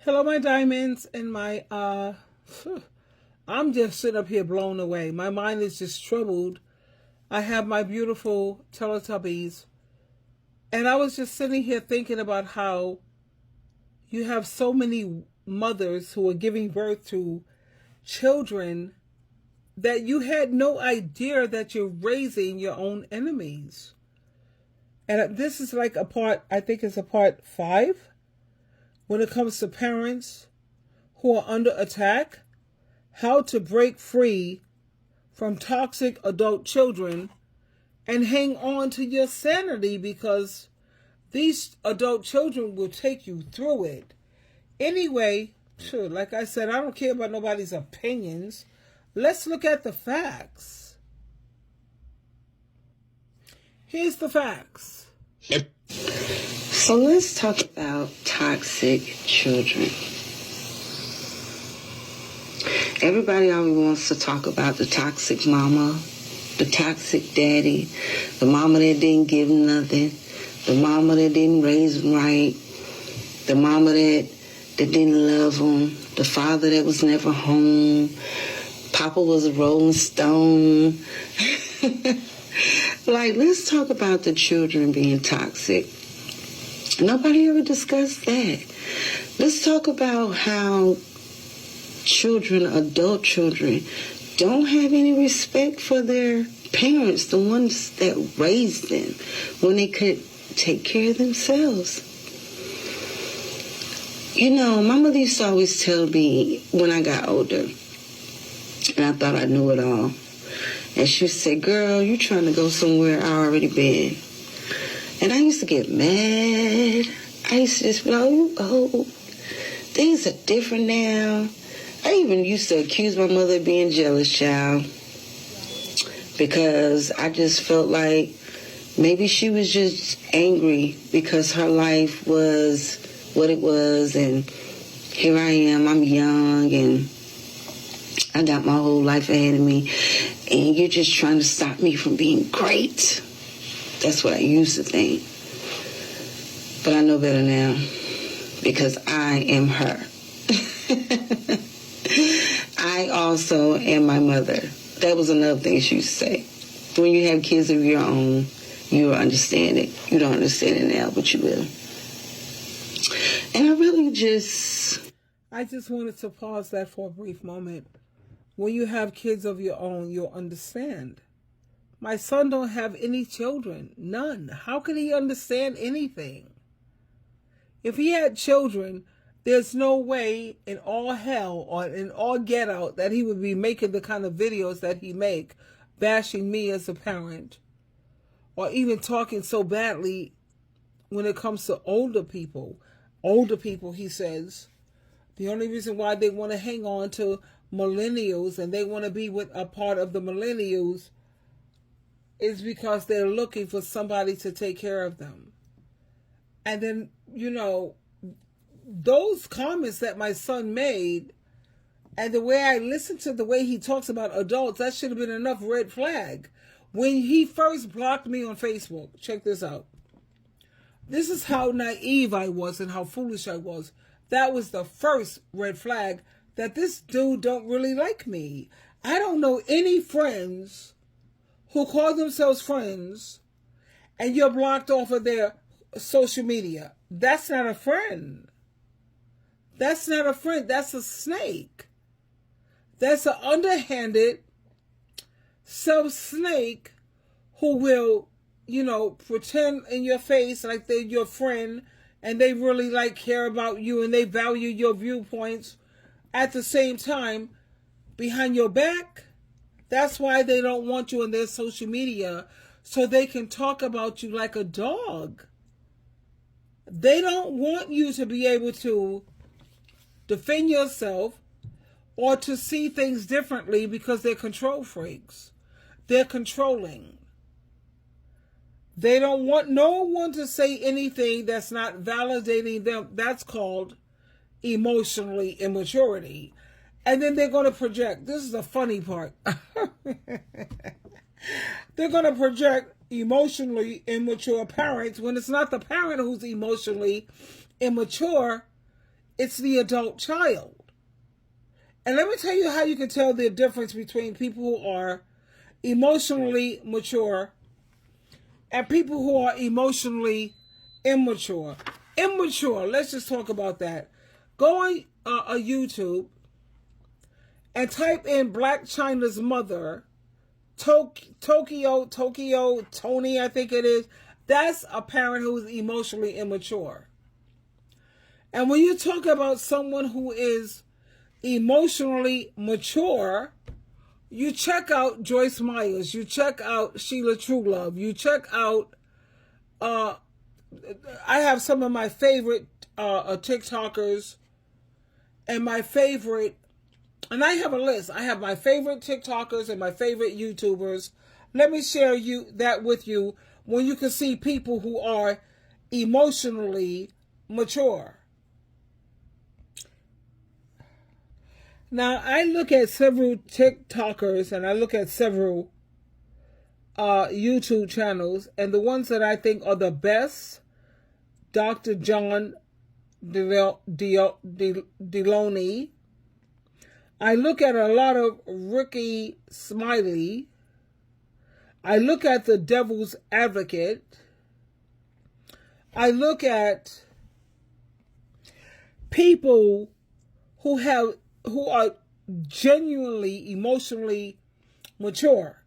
Hello, my diamonds, and my, I'm just sitting up here blown away. My mind is just troubled. I have my beautiful Teletubbies, and I was just sitting here thinking about how you have so many mothers who are giving birth to children that you had no idea that you're raising your own enemies. And this is like a part, I think it's a part 5. When it comes to parents who are under attack, how to break free from toxic adult children and hang on to your sanity, because these adult children will take you through it. Anyway, sure, like I said, I don't care about nobody's opinions. Let's look at the facts. Here's the facts. So let's talk about toxic children. Everybody always wants to talk about the toxic mama, the toxic daddy, the mama that didn't give them nothing, the mama that didn't raise them right, the mama that didn't love them, the father that was never home, Papa was a rolling stone. Like, let's talk about the children being toxic. Nobody ever discussed that. Let's talk about how children, adult children, don't have any respect for their parents, the ones that raised them, when they could take care of themselves. You know, my mother used to always tell me when I got older, and I thought I knew it all, and she would say, girl, you trying to go somewhere I already been. And I used to get mad. I used to just be like, oh, you old. Things are different now. I even used to accuse my mother of being jealous, child. Because I just felt like maybe she was just angry because her life was what it was. And here I am, I'm young, and I got my whole life ahead of me. And you're just trying to stop me from being great. That's what I used to think. But I know better now, because I am her. I also am my mother. That was another thing she used to say. When you have kids of your own, you will understand it. You don't understand it now, but you will. And I just wanted to pause that for a brief moment. When you have kids of your own, you'll understand. My son don't have any children. None. How can he understand anything? If he had children, there's no way in all hell or in all get out that he would be making the kind of videos that he make, bashing me as a parent, or even talking so badly when it comes to older people. Older people, he says, the only reason why they want to hang on to millennials and they want to be with a part of the millennials is because they're looking for somebody to take care of them. And then, you know, those comments that my son made and the way I listened to the way he talks about adults, that should have been enough red flag. When he first blocked me on Facebook, check this out. This is how naive I was and how foolish I was. That was the first red flag, that this dude don't really like me. I don't know any friends who call themselves friends and you're blocked off of their social media. That's not a friend. That's not a friend. That's a snake. That's an underhanded snake who will, you know, pretend in your face like they're your friend and they really care about you and they value your viewpoints. At the same time, behind your back, that's why they don't want you in their social media, so they can talk about you like a dog. They don't want you to be able to defend yourself or to see things differently, because they're control freaks. They're controlling. They don't want no one to say anything that's not validating them. That's called emotionally immaturity. And then they're going to project. This is the funny part. They're going to project emotionally immature parents when it's not the parent who's emotionally immature. it's the adult child. And let me tell you how you can tell the difference between people who are emotionally mature and people who are emotionally immature. Immature, let's just talk about that. Go on YouTube and type in Black China's mother, Tokyo, Tony, I think it is. That's a parent who is emotionally immature. And when you talk about someone who is emotionally mature, you check out Joyce Myers, you check out SheilaTruelove, you check out, I have some of my favorite TikTokers and my favorite, and I have a list. I have my favorite TikTokers and my favorite YouTubers. Let me share that with you when you can see people who are emotionally mature. Now, I look at several TikTokers and I look at several YouTube channels, and the ones that I think are the best, Dr. John Deloney. I look at a lot of Ricky Smiley. I look at the Devil's Advocate. I look at people who are genuinely emotionally mature.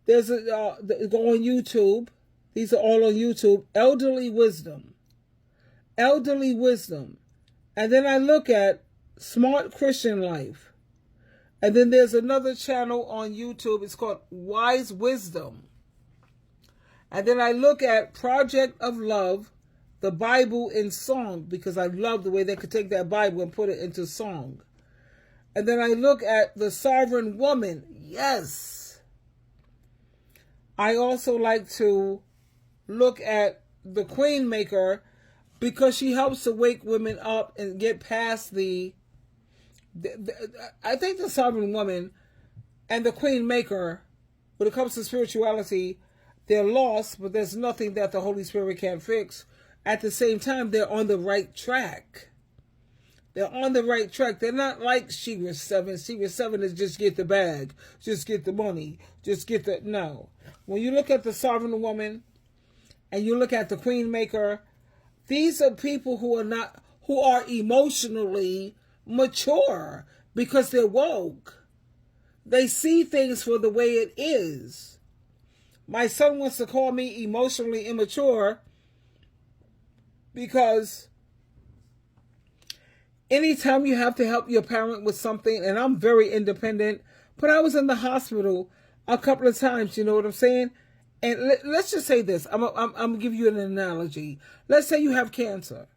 There's go on YouTube. These are all on YouTube. Elderly Wisdom. And then I look at Smart Christian Life. And then there's another channel on YouTube. It's called Wise Wisdom. And then I look at Project of Love, the Bible in song, because I love the way they could take that Bible and put it into song. And then I look at The Sovereign Woman. Yes. I also like to look at The Queen Maker, because she helps to wake women up and get past I think The Sovereign Woman and The Queen Maker, when it comes to spirituality, they're lost, but there's nothing that the Holy Spirit can't fix. At the same time, they're on the right track. They're on the right track. They're not like Shira 7. Shira 7 is just get the bag, just get the money, just get the... No. When you look at The Sovereign Woman and you look at The Queen Maker, these are people who are emotionally mature because they're woke. They see things for the way it is. My son wants to call me emotionally immature because anytime you have to help your parent with something, and I'm very independent, but I was in the hospital a couple of times, you know what I'm saying? And let's just say this. I'm going to give you an analogy. Let's say you have cancer.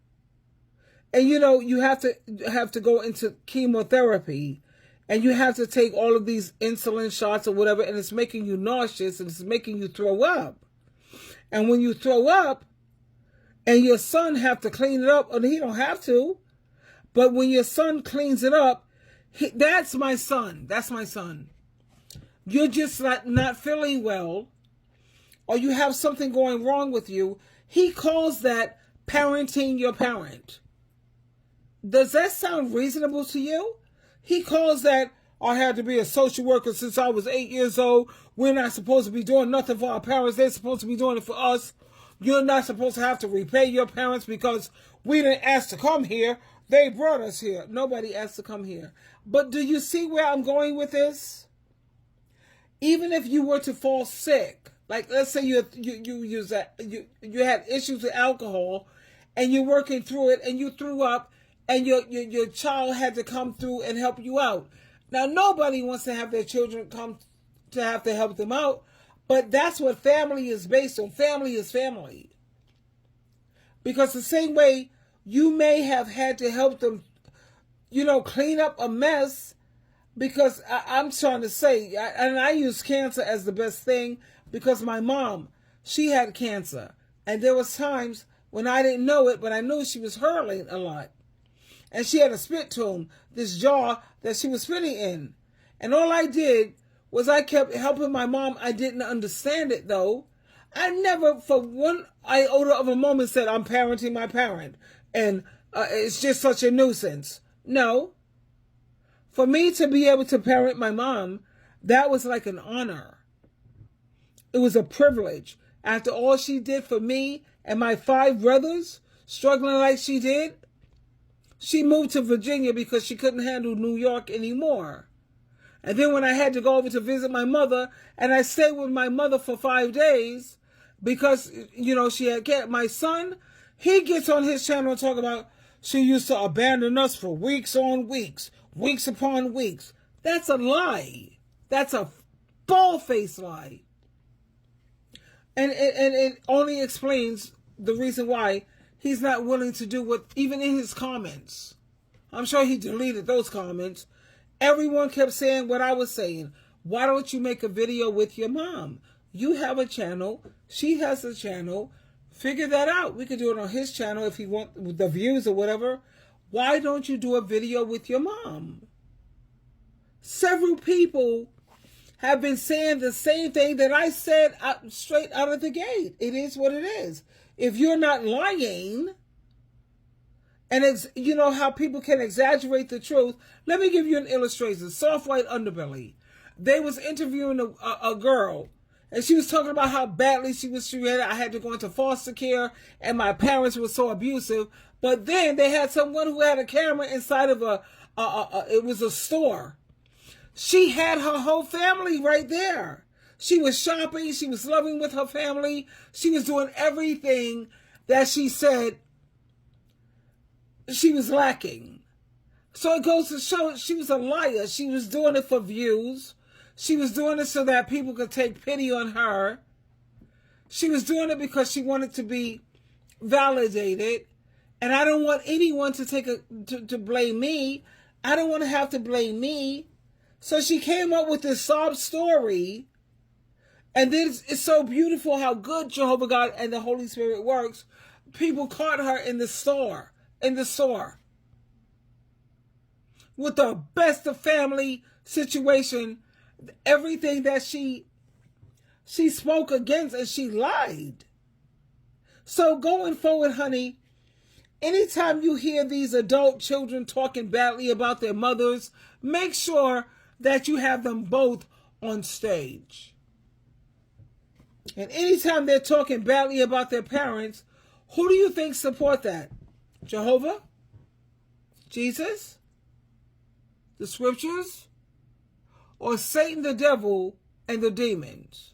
And, you know, you have to go into chemotherapy. And you have to take all of these insulin shots or whatever. And it's making you nauseous. And it's making you throw up. And when you throw up, and your son have to clean it up. Or he don't have to. But when your son cleans it up, that's my son. That's my son. You're just not feeling well, or you have something going wrong with you. He calls that parenting your parent. Does that sound reasonable to you? He calls that, I had to be a social worker since I was 8 years old. We're not supposed to be doing nothing for our parents. They're supposed to be doing it for us. You're not supposed to have to repay your parents because we didn't ask to come here. They brought us here. Nobody asked to come here. But do you see where I'm going with this? Even if you were to fall sick, like let's say you had issues with alcohol, and you're working through it, and you threw up, and your child had to come through and help you out. Now nobody wants to have their children come to have to help them out, but that's what family is based on. Family is family. Because the same way you may have had to help them, you know, clean up a mess. Because I'm trying to say, and I use cancer as the best thing, because my mom, she had cancer. And there was times when I didn't know it, but I knew she was hurling a lot. And she had a spit tomb, this jar that she was spitting in. And all I did was I kept helping my mom. I didn't understand it, though. I never, for one iota of a moment, said, I'm parenting my parent. And it's just such a nuisance. No. For me to be able to parent my mom, that was like an honor. It was a privilege. After all she did for me and my 5 brothers, struggling like she did, she moved to Virginia because she couldn't handle New York anymore. And then when I had to go over to visit my mother, and I stayed with my mother for 5 days because, she had cat. My son, he gets on his channel and talk about she used to abandon us for weeks on weeks, weeks upon weeks. That's a lie. That's a bald-faced lie. And it only explains the reason why he's not willing to do what, even in his comments. I'm sure he deleted those comments. Everyone kept saying what I was saying. Why don't you make a video with your mom? You have a channel. She has a channel. Figure that out. We could do it on his channel if he wants the views or whatever. Why don't you do a video with your mom? Several people have been saying the same thing that I said straight out of the gate. It is what it is. If you're not lying, and you know how people can exaggerate the truth. Let me give you an illustration. Soft white underbelly. They was interviewing a girl, and she was talking about how badly she was treated. I had to go into foster care, and my parents were so abusive. But then they had someone who had a camera inside of it was a store. She had her whole family right there. She was shopping. She was loving with her family. She was doing everything that she said she was lacking. So it goes to show she was a liar. She was doing it for views. She was doing it so that people could take pity on her. She was doing it because she wanted to be validated. And I don't want anyone to blame me. I don't want to have to blame me. So she came up with this sob story. And then it's so beautiful how good Jehovah God and the Holy Spirit works. People caught her in the store. With the best of family situation. Everything that she spoke against, and she lied. So going forward, honey, anytime you hear these adult children talking badly about their mothers, make sure that you have them both on stage. And anytime they're talking badly about their parents, who do you think support that? Jehovah? Jesus? The scriptures? Or Satan, the devil, and the demons?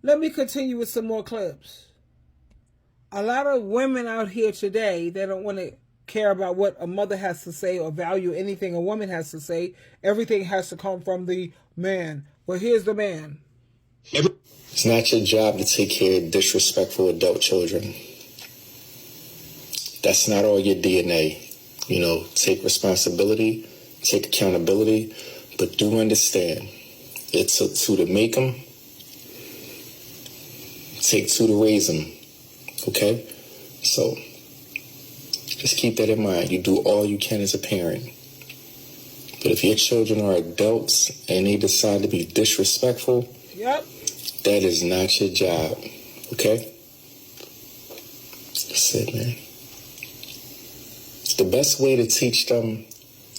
Let me continue with some more clips. A lot of women out here today, they don't want to care about what a mother has to say or value anything a woman has to say. Everything has to come from the man. Well, here's the man. It's not your job to take care of disrespectful adult children. That's not all your DNA. Take responsibility, take accountability, but do understand, it's two to make them, take two to raise them, okay? So, just keep that in mind. You do all you can as a parent. But if your children are adults and they decide to be disrespectful, yep, that is not your job, okay? That's it, man. The best way to teach them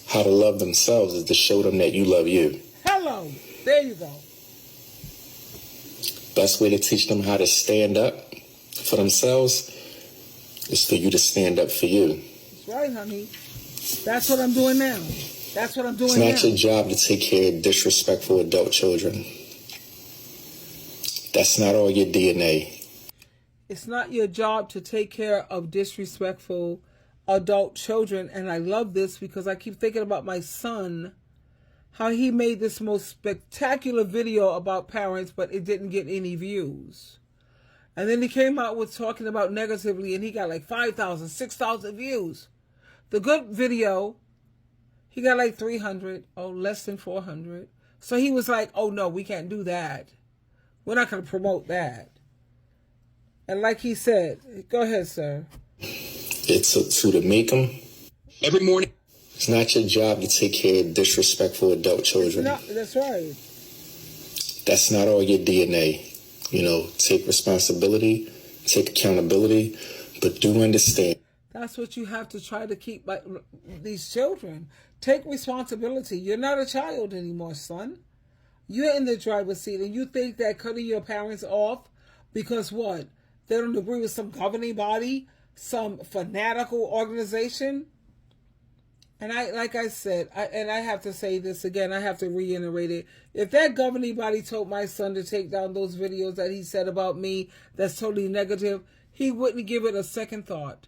how to love themselves is to show them that you love you. Hello. There you go. Best way to teach them how to stand up for themselves is for you to stand up for you. That's right, honey. That's what I'm doing now. That's what I'm doing now. It's not your job to take care of disrespectful adult children. That's not all your DNA. It's not your job to take care of disrespectful adult children. And I love this because I keep thinking about my son, how he made this most spectacular video about parents, but it didn't get any views. And then he came out with talking about negatively, and he got like 5,000, 6,000 views. The good video, he got like 300, less than 400. So he was like, oh no, we can't do that. We're not going to promote that. And like he said, go ahead, sir. It's to make them every morning. It's not your job to take care of disrespectful adult children. That's right. That's not all your DNA. Take responsibility, take accountability, but do understand. That's what you have to try to keep by these children. Take responsibility. You're not a child anymore, son. You're in the driver's seat, and you think that cutting your parents off because what? They don't agree with some governing body, some fanatical organization? And like I said, I have to say this again, I have to reiterate it. If that governing body told my son to take down those videos that he said about me that's totally negative, he wouldn't give it a second thought.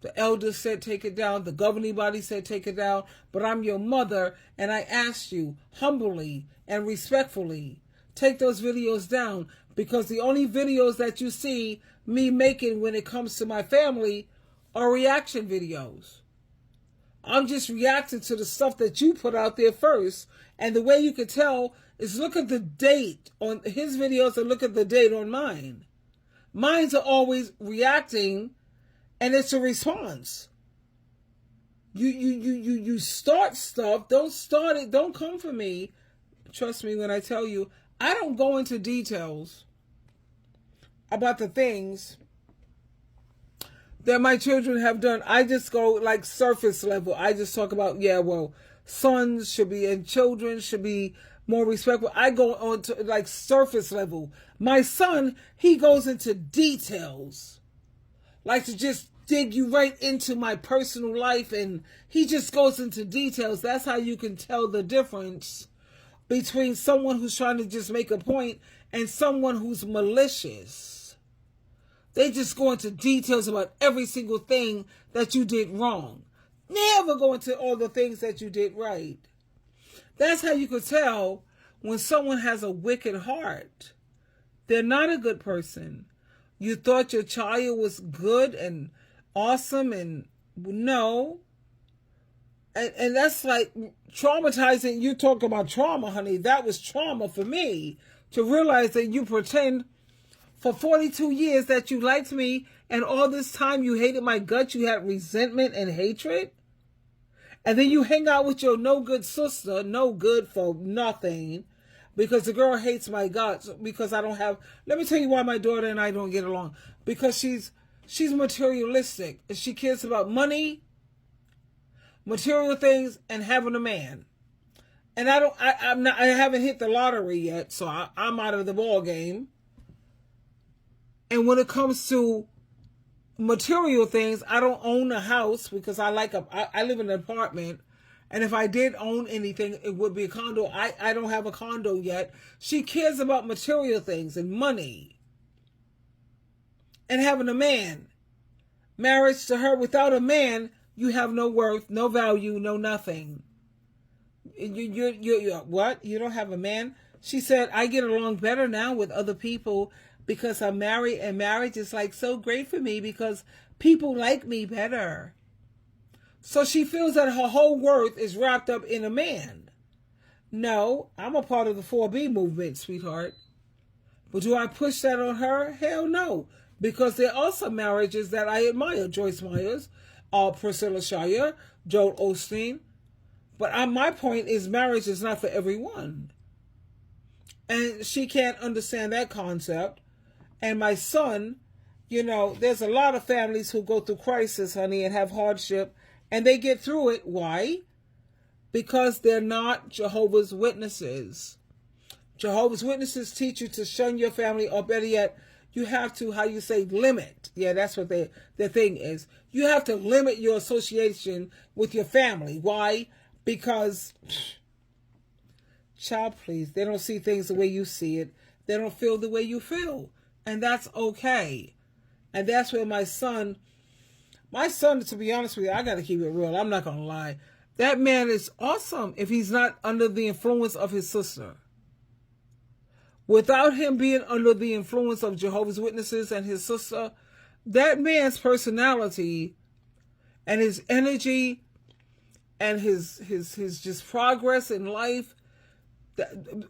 The elders said take it down, the governing body said take it down, but I'm your mother, and I asked you humbly and respectfully, take those videos down, because the only videos that you see me making when it comes to my family are reaction videos. I'm just reacting to the stuff that you put out there first. And the way you can tell is look at the date on his videos and look at the date on mine. Mine's are always reacting, and it's a response. You start stuff. Don't start it. Don't come for me. Trust me when I tell you, I don't go into details about the things that my children have done. I just go like surface level. I just talk about, sons should be and children should be more respectful. I go on to like surface level. My son, he goes into details. Like to just dig you right into my personal life, and he just goes into details. That's how you can tell the difference between someone who's trying to just make a point and someone who's malicious. They just go into details about every single thing that you did wrong. Never go into all the things that you did right. That's how you could tell when someone has a wicked heart. They're not a good person. You thought your child was good and awesome, and no. And that's like traumatizing. You talk about trauma, honey. That was trauma for me to realize that you pretend for 42 years that you liked me, and all this time you hated my guts. You had resentment and hatred. And then you hang out with your no good sister, no good for nothing, because the girl hates my guts, because I don't have, let me tell you why my daughter and I don't get along. Because she's materialistic. She cares about money, material things, and having a man. And I haven't hit the lottery yet, so I'm out of the ball game. And when it comes to material things, I don't own a house because I live in an apartment. And if I did own anything, it would be a condo. I don't have a condo yet. She cares about material things and money and having a man. Marriage to her, without a man, you have no worth, no value, no nothing. You what? You don't have a man? She said, I get along better now with other people because I'm married, and marriage is like so great for me because people like me better. So she feels that her whole worth is wrapped up in a man. No, I'm a part of the 4B movement, sweetheart. But do I push that on her? Hell no. Because there are some marriages that I admire. Joyce Myers, Priscilla Shirer, Joel Osteen. But my point is marriage is not for everyone. And she can't understand that concept. And my son, there's a lot of families who go through crisis, honey, and have hardship. And they get through it. Why? Because they're not Jehovah's Witnesses. Jehovah's Witnesses teach you to shun your family, or better yet, you have to, limit. Yeah, that's what their thing is. You have to limit your association with your family. Why? Because, child, please, they don't see things the way you see it. They don't feel the way you feel. And that's okay. And that's where my son, to be honest with you, I got to keep it real. I'm not going to lie. That man is awesome if he's not under the influence of his sister. Without him being under the influence of Jehovah's Witnesses and his sister, that man's personality and his energy and his just progress in life,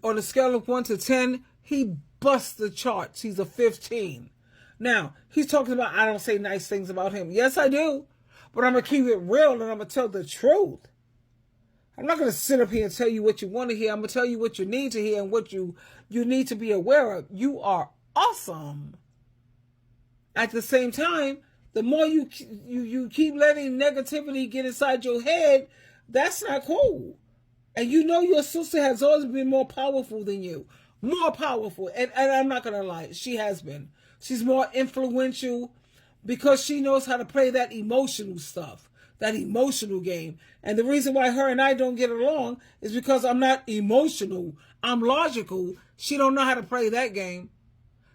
on a scale of 1 to 10, he busts the charts. He's a 15. Now, he's talking about, I don't say nice things about him. Yes, I do. But I'm going to keep it real, and I'm going to tell the truth. I'm not going to sit up here and tell you what you want to hear. I'm going to tell you what you need to hear and what you need to be aware of. You are awesome. At the same time, The more you keep letting negativity get inside your head, that's not cool. And you know your sister has always been more powerful than you. More powerful. And I'm not going to lie, she has been. She's more influential because she knows how to play that emotional stuff, that emotional game. And the reason why her and I don't get along is because I'm not emotional. I'm logical. She don't know how to play that game.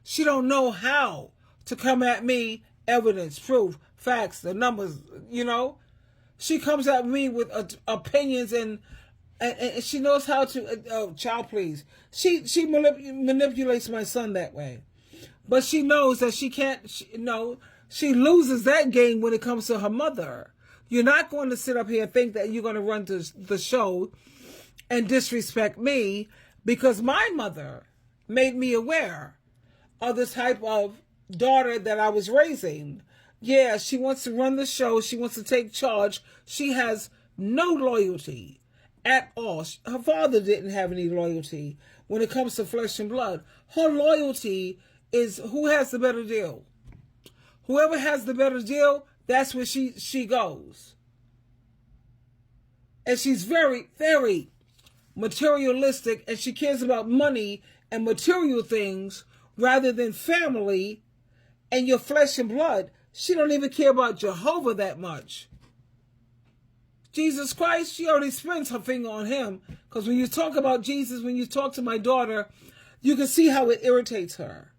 She don't know how to come at me, evidence, proof, facts, the numbers, you know. She comes at me with opinions and she knows how to, child please. She manipulates my son that way. But she knows that she can't, she loses that game when it comes to her mother. You're not going to sit up here and think that you're going to run the show and disrespect me because my mother made me aware of the type of daughter that I was raising. Yeah, she wants to run the show. She wants to take charge. She has no loyalty at all. Her father didn't have any loyalty when it comes to flesh and blood. Her loyalty is who has the better deal. Whoever has the better deal, that's where she goes. And she's very, very materialistic, and she cares about money and material things rather than family and your flesh and blood. She don't even care about Jehovah that much. Jesus Christ, she already spends her finger on him. Because when you talk about Jesus, when you talk to my daughter, you can see how it irritates her.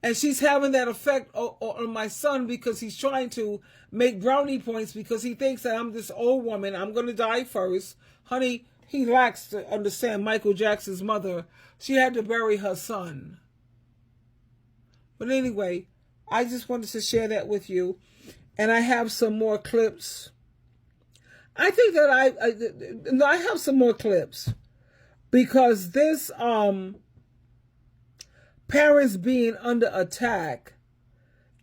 And she's having that effect on my son because he's trying to make brownie points because he thinks that I'm this old woman. I'm going to die first. Honey, he lacks to understand Michael Jackson's mother. She had to bury her son. But anyway, I just wanted to share that with you. And I have some more clips. I think that I have some more clips. Because this parents being under attack,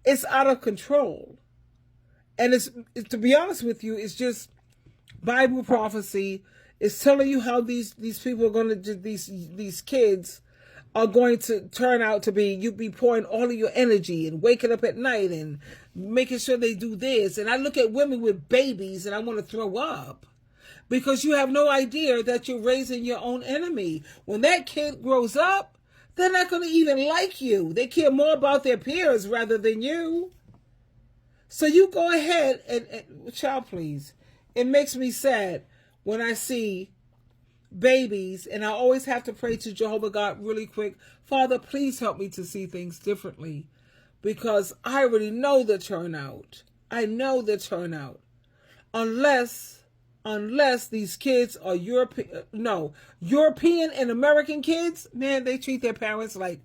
it's out of control. And it's to be honest with you, it's just Bible prophecy. It's telling you how these people are going to, these kids are going to turn out to be. You be pouring all of your energy and waking up at night and making sure they do this. And I look at women with babies and I want to throw up. Because you have no idea that you're raising your own enemy. When that kid grows up, they're not going to even like you. They care more about their peers rather than you. So you go ahead and child, please. It makes me sad when I see babies, and I always have to pray to Jehovah God really quick. Father, please help me to see things differently because I already know the turnout. I know the turnout. Unless these kids are European and American kids, man, they treat their parents like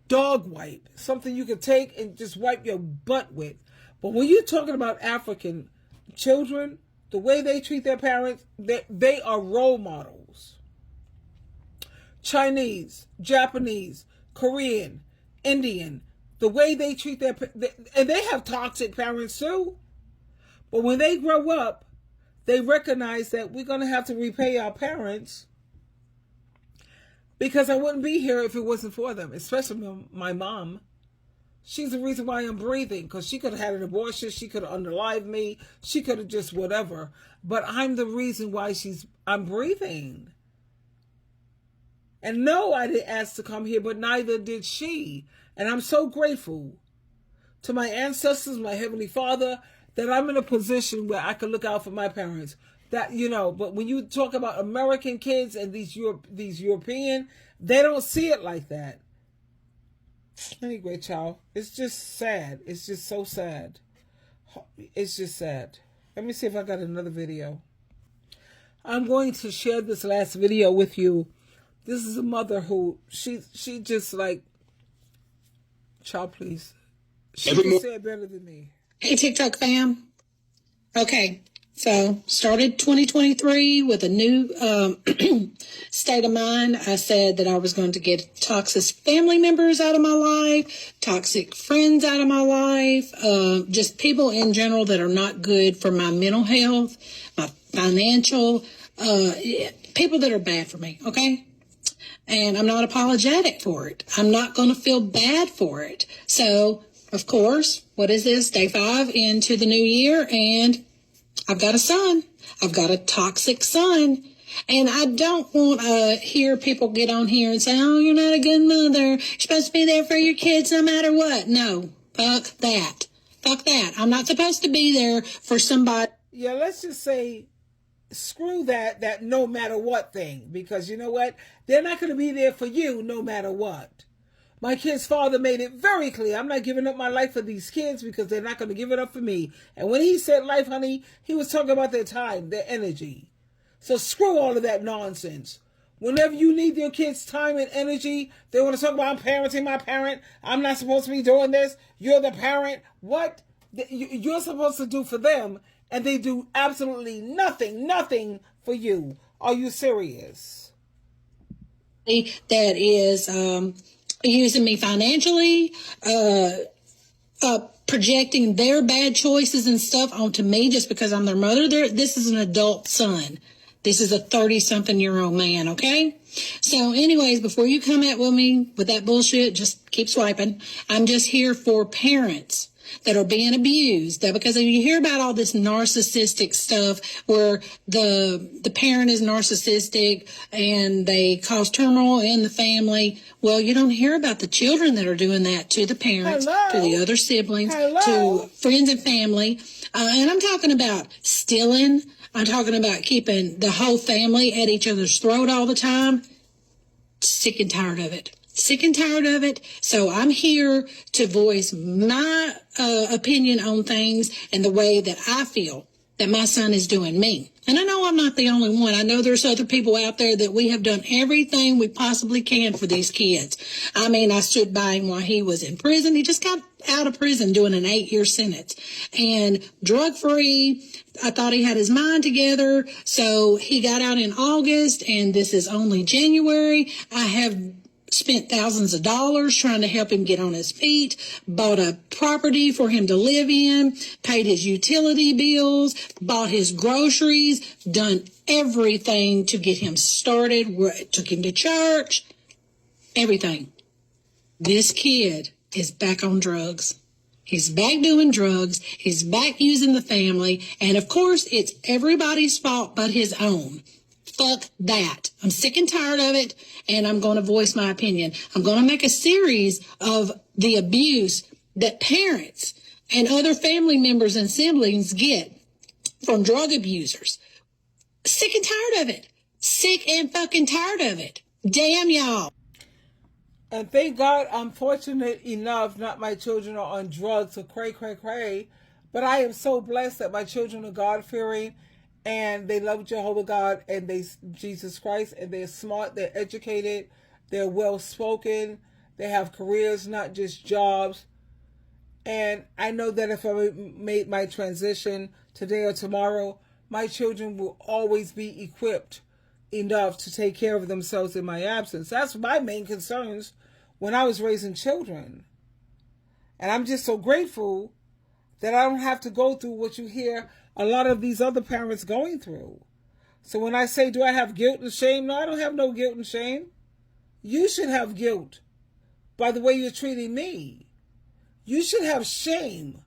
dog wipe, something you could take and just wipe your butt with. But when you're talking about African children, the way they treat their parents, they are role models. Chinese, Japanese, Korean, Indian, the way they treat and they have toxic parents too. But when they grow up, they recognize that we're going to have to repay our parents because I wouldn't be here if it wasn't for them, especially my mom. She's the reason why I'm breathing because she could have had an abortion. She could have underlived me. She could have just whatever. But I'm the reason why I'm breathing. And no, I didn't ask to come here, but neither did she. And I'm so grateful to my ancestors, my Heavenly Father, that I'm in a position where I can look out for my parents. But when you talk about American kids and these European, they don't see it like that. Anyway, child, it's just sad. It's just so sad. It's just sad. Let me see if I got another video. I'm going to share this last video with you. This is a mother who, she just like, child, please. She can say it better than me. Hey, TikTok fam. Okay, so started 2023 with a new state of mind. I said that I was going to get toxic family members out of my life, toxic friends out of my life, just people in general that are not good for my mental health, my financial, people that are bad for me, okay? And I'm not apologetic for it. I'm not going to feel bad for it. So of course, what is this? Day 5 into the new year, and I've got a son. I've got a toxic son. And I don't want to hear people get on here and say, oh, you're not a good mother. You're supposed to be there for your kids no matter what. No, fuck that. Fuck that. I'm not supposed to be there for somebody. Yeah, let's just say, screw that no matter what thing. Because you know what? They're not going to be there for you no matter what. My kid's father made it very clear. I'm not giving up my life for these kids because they're not going to give it up for me. And when he said life, honey, he was talking about their time, their energy. So screw all of that nonsense. Whenever you need your kids' time and energy, they want to talk about, I'm parenting my parent. I'm not supposed to be doing this. You're the parent. What you're supposed to do for them, and they do absolutely nothing for you. Are you serious? That is using me financially, projecting their bad choices and stuff onto me just because I'm their mother. This is an adult son. This is a 30-something-year-old man, okay? So anyways, before you come at with me with that bullshit, just keep swiping. I'm just here for parents that are being abused. That because you hear about all this narcissistic stuff where the parent is narcissistic and they cause turmoil in the family. Well, you don't hear about the children that are doing that to the parents, to the other siblings, to friends and family. And I'm talking about stealing. I'm talking about keeping the whole family at each other's throat all the time. Sick and tired of it. Sick and tired of it. So I'm here to voice my opinion on things and the way that I feel that my son is doing me. And I know I'm not the only one. I know there's other people out there that we have done everything we possibly can for these kids. I mean, I stood by him while he was in prison. He just got out of prison doing an 8-year sentence. And drug-free. I thought he had his mind together. So he got out in August, and this is only January. I have spent thousands of dollars trying to help him get on his feet, bought a property for him to live in, paid his utility bills, bought his groceries, done everything to get him started, took him to church, everything. This kid is back on drugs. He's back doing drugs. He's back using the family. And of course, it's everybody's fault but his own. Fuck that. I'm sick and tired of it, and I'm going to voice my opinion. I'm going to make a series of the abuse that parents and other family members and siblings get from drug abusers. Sick and tired of it. Sick and fucking tired of it. Damn y'all. And thank God I'm fortunate enough, not my children are on drugs or cray, but I am so blessed that my children are God-fearing and they love Jehovah God and Jesus Christ, and they're smart, they're educated, they're well-spoken, they have careers, not just jobs. And I know that if I made my transition today or tomorrow, my children will always be equipped enough to take care of themselves in my absence. That's my main concerns when I was raising children. And I'm just so grateful that I don't have to go through what you hear a lot of these other parents going through. So when I say, do I have guilt and shame? No, I don't have no guilt and shame. You should have guilt by the way you're treating me. You should have shame.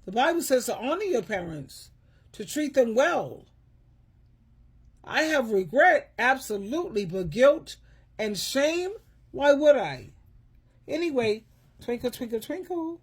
The Bible says to honor your parents, to treat them well. I have regret, absolutely, but guilt and shame, why would I? Anyway, twinkle, twinkle, twinkle.